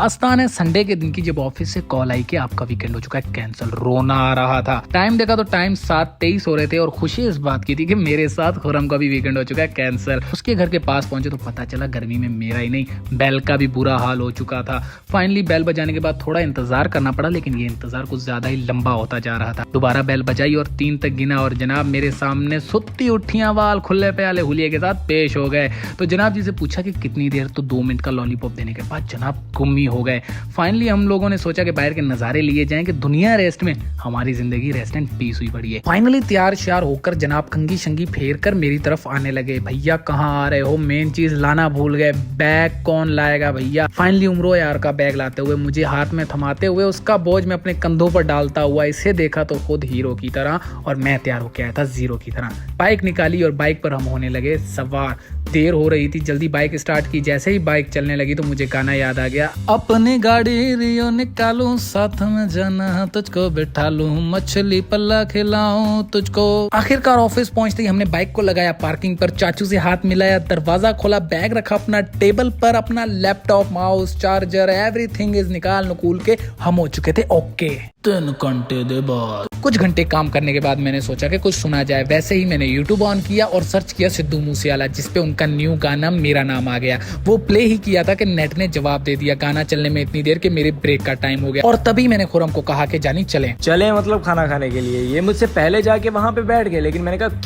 दास्तान है संडे के दिन की, जब ऑफिस से कॉल आई कि आपका वीकेंड हो चुका है कैंसिल। रोना आ रहा था। टाइम देखा तो टाइम 7:23 हो रहे थे और खुशी इस बात की थी कि मेरे साथ खुरम का भी वीकेंड हो चुका है कैंसिल। उसके घर के पास पहुंचे तो पता चला गर्मी में मेरा ही नहीं बेल का भी बुरा हाल हो चुका था। फाइनली बेल बजाने के बाद थोड़ा इंतजार करना पड़ा, लेकिन ये इंतजार कुछ ज्यादा ही लंबा होता जा रहा था। दोबारा बेल बजाई और 3 तक गिना और जनाब मेरे सामने सुत्ती उठियां वाल खुले प्याले हुलिये के साथ पेश हो गए। तो जनाब जी से पूछा कि कितनी देर, तो 2 मिनट का लॉलीपॉप देने के बाद जनाब गुम ही हो गए। फाइनली हम लोगों ने सोचा कि बाहर के नजारे लिए जाएं कि दुनिया रेस्ट में, हमारी जिंदगी रेस्ट एंड पीस हुई पड़ी है। फाइनली तैयार श्यार होकर जनाब कंगी शंगी फेर कर मेरी तरफ आने लगे। भैया कहाँ आ रहे हो, मेन चीज लाना भूल गए, बैग कौन लाएगा भैया। फाइनली उम्रो यार का बैग लाते हुए मुझे हाथ में थमाते हुए उसका बोझ में अपने कंधों पर डालता हुआ इसे देखा तो खुद हीरो की तरह और मैं तैयार होकर आया था जीरो की तरह। बाइक निकाली और बाइक पर हम होने लगे सवार। देर हो रही थी, जल्दी बाइक स्टार्ट की। जैसे ही बाइक चलने लगी तो मुझे गाना याद आ गया, अपनी गाड़ी रियो निकालूं, साथ में जाना तुझको बिठा लूं, मछली पल्ला खिलाऊं तुझको। आखिरकार ऑफिस पहुंचते ही हमने बाइक को लगाया पार्किंग पर, चाचू से हाथ मिलाया, दरवाजा खोला, बैग रखा अपना टेबल पर, अपना laptop mouse charger everything is निकाल नुकूल के हम हो चुके थे ओके। 3 घंटे के बाद, कुछ घंटे काम करने के बाद मैंने सोचा कि कुछ सुना जाए। वैसे ही मैंने यूट्यूब ऑन किया और सर्च किया सिद्धू मूसेवाला, जिसपे उनका न्यू गाना मेरा नाम आ गया। वो प्ले ही किया था कि नेट ने जवाब दे दिया गाना चलने में इतनी देर कि मेरे ब्रेक का टाइम हो गया। और तभी मैंने खुरम को कहा कि जानी चले मतलब खाना खाने के लिए। ये मुझसे पहले जाके वहाँ पे बैठ गए, लेकिन मैंने कहा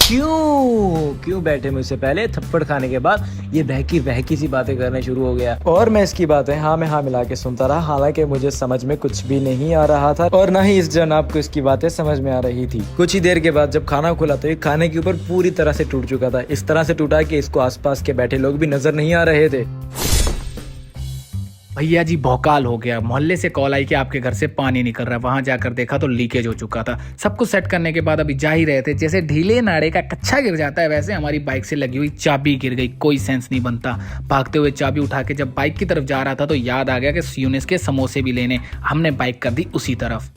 क्यों बैठे मुझसे पहले। थप्पड़ खाने के बाद ये बहकी सी बातें करने शुरू हो गया और मैं इसकी बातें हाँ में हाँ मिला के सुनता रहा। हालांकि मुझे समझ में कुछ भी नहीं आ रहा था और न ही इस जनाब को इसकी बातें समझ में आ रही थी। कुछ ही देर के बाद जब खाना खुला तो ये खाने के ऊपर पूरी तरह से टूट चुका था। इस तरह से टूटा कि इसको आसपास के बैठे लोग भी नजर नहीं आ रहे थे। भैया जी भौकाल हो गया। मोहल्ले से कॉल आई कि आपके घर से पानी निकल रहा है। वहां जाकर देखा तो लीकेज हो चुका था। सब कुछ सेट करने के बाद अभी जा ही रहे थे, जैसे ढीले नाड़े का कच्चा गिर जाता है वैसे हमारी बाइक से लगी हुई चाबी गिर गई। कोई सेंस नहीं बनता। भागते हुए चाबी उठा के जब बाइक की तरफ जा रहा था तो याद आ गया कि यूनिस के समोसे भी लेने। हमने बाइक कर दी उसी तरफ।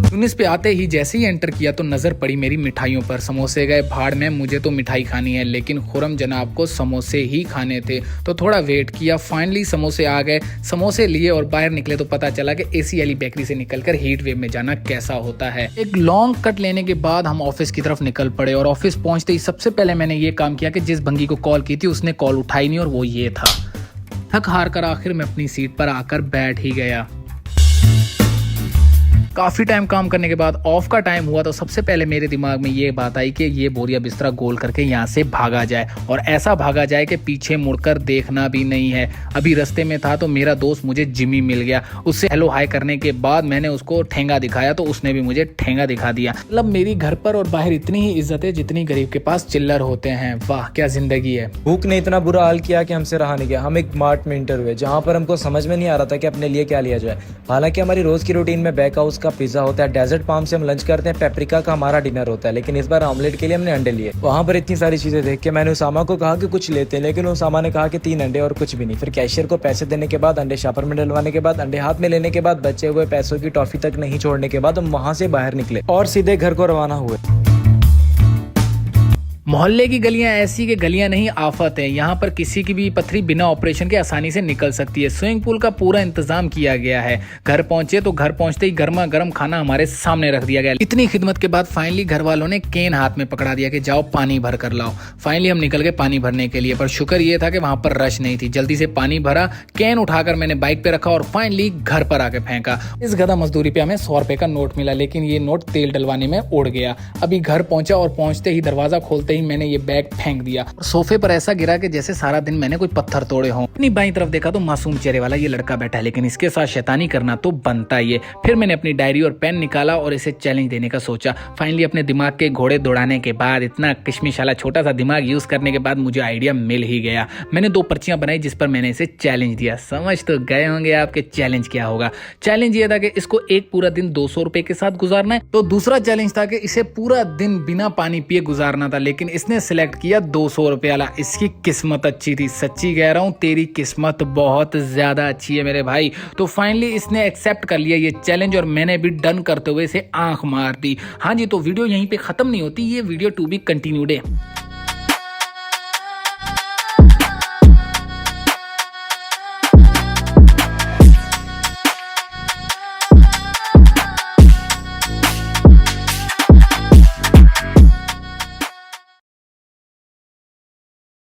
यूनिस पे आते ही जैसे ही एंटर किया तो नजर पड़ी मेरी मिठाइयों पर। समोसे गए भाड़ में, मुझे तो मिठाई खानी है, लेकिन खुरम जनाब को समोसे ही खाने थे। तो थोड़ा वेट किया, फाइनली समोसे आ गए। समोसे लिए और बाहर निकले तो पता चला कि एसी वाली बेकरी से निकलकर हीट वेव में जाना कैसा होता है। एक लॉन्ग कट लेने के बाद हम ऑफिस की तरफ निकल पड़े और ऑफिस पहुंचते ही सबसे पहले मैंने ये काम किया कि जिस भंगी को कॉल की थी उसने कॉल उठाई नहीं, और वो ये था। थक हार कर आखिर में अपनी सीट पर आकर बैठ ही गया। काफी टाइम काम करने के बाद ऑफ का टाइम हुआ तो सबसे पहले मेरे दिमाग में ये बात आई कि ये बोरिया बिस्तरा गोल करके यहाँ से भागा जाए, और ऐसा भागा जाए कि पीछे मुड़कर देखना भी नहीं है। अभी रास्ते में था तो मेरा दोस्त मुझे जिमी मिल गया। उससे हेलो हाय करने के बाद मैंने उसको ठेंगा दिखाया तो उसने भी मुझे ठेंगा दिखा दिया। मतलब मेरी घर पर और बाहर इतनी ही इज्जत है जितनी गरीब के पास चिल्लर होते हैं। वाह क्या जिंदगी है। भूख ने इतना बुरा हाल किया कि हमसे रहा नहीं गया। हम एक मार्ट में इंटर हुए जहाँ पर हमको समझ में नहीं आ रहा था कि अपने लिए क्या लिया जाए। हालांकि हमारी रोज की रूटीन में बैक हाउस पिज्जा होता है, डेजर्ट पाम से हम लंच करते हैं, पेपरिका का हमारा डिनर होता है, लेकिन इस बार ऑमलेट के लिए हमने अंडे लिए। वहां पर इतनी सारी चीजें देख के मैंने उसामा को कहा कि कुछ लेते हैं, लेकिन उसामा ने कहा कि 3 अंडे और कुछ भी नहीं। फिर कैशियर को पैसे देने के बाद, अंडे शॉपर में डलवाने के बाद, अंडे हाथ में लेने के बाद, बचे हुए पैसों की टॉफी तक नहीं छोड़ने के बाद हम वहां से बाहर निकले और सीधे घर को रवाना हुए। मोहल्ले की गलियां ऐसी कि गलियां नहीं आफत है। यहाँ पर किसी की भी पथरी बिना ऑपरेशन के आसानी से निकल सकती है। स्विमिंग पूल का पूरा इंतजाम किया गया है। घर पहुंचे तो घर पहुंचते ही गर्मा गर्म खाना हमारे सामने रख दिया गया। इतनी खिदमत के बाद फाइनली घर वालों ने केन हाथ में पकड़ा दिया कि जाओ पानी भर कर लाओ। फाइनली हम निकल गए पानी भरने के लिए, पर शुक्र ये था कि वहां पर रश नहीं थी। जल्दी से पानी भरा, कैन उठाकर मैंने बाइक पे रखा और फाइनली घर पर आके फेंका। इस गधा मजदूरी पे हमें 100 रुपए का नोट मिला, लेकिन ये नोट तेल डलवाने में उड़ गया। अभी घर पहुंचा और पहुंचते ही दरवाजा खोलते ही मैंने ये बैग फेंक दिया और सोफे पर ऐसा गिरा कि जैसे सारा दिन मैंने कोई पत्थर तोड़े हों। अपनी बाईं तरफ देखा तो मासूम चेहरे वाला ये लड़का बैठा है, लेकिन इसके साथ शैतानी करना तो बनता ही है। फिर मैंने अपनी डायरी और पेन निकाला और इसे चैलेंज देने का सोचा। फाइनली अपने दिमाग के घोड़े दौड़ाने के बाद, इतना किशमिश वाला छोटा सा दिमाग यूज करने के बाद मुझे आइडिया मिल ही गया। मैंने 2 पर्चियां बनाई जिस पर मैंने इसे चैलेंज दिया। समझ तो गए होंगे आपके चैलेंज क्या होगा। चैलेंज ये था कि इसको एक पूरा दिन 200 रुपए के साथ गुजारना है। तो दूसरा चैलेंज था कि इसे पूरा दिन बिना पानी पिए गुजारना था, लेकिन इसने सिलेक्ट किया 200 रुपए वाला। इसकी किस्मत अच्छी थी, सच्ची कह रहा हूं, तेरी किस्मत बहुत ज्यादा अच्छी है मेरे भाई। तो फाइनली इसने एक्सेप्ट कर लिया ये चैलेंज और मैंने भी डन करते हुए इसे आंख मार दी। हाँ जी, तो वीडियो यहीं पे खत्म नहीं होती, ये वीडियो टू बी कंटिन्यूड है।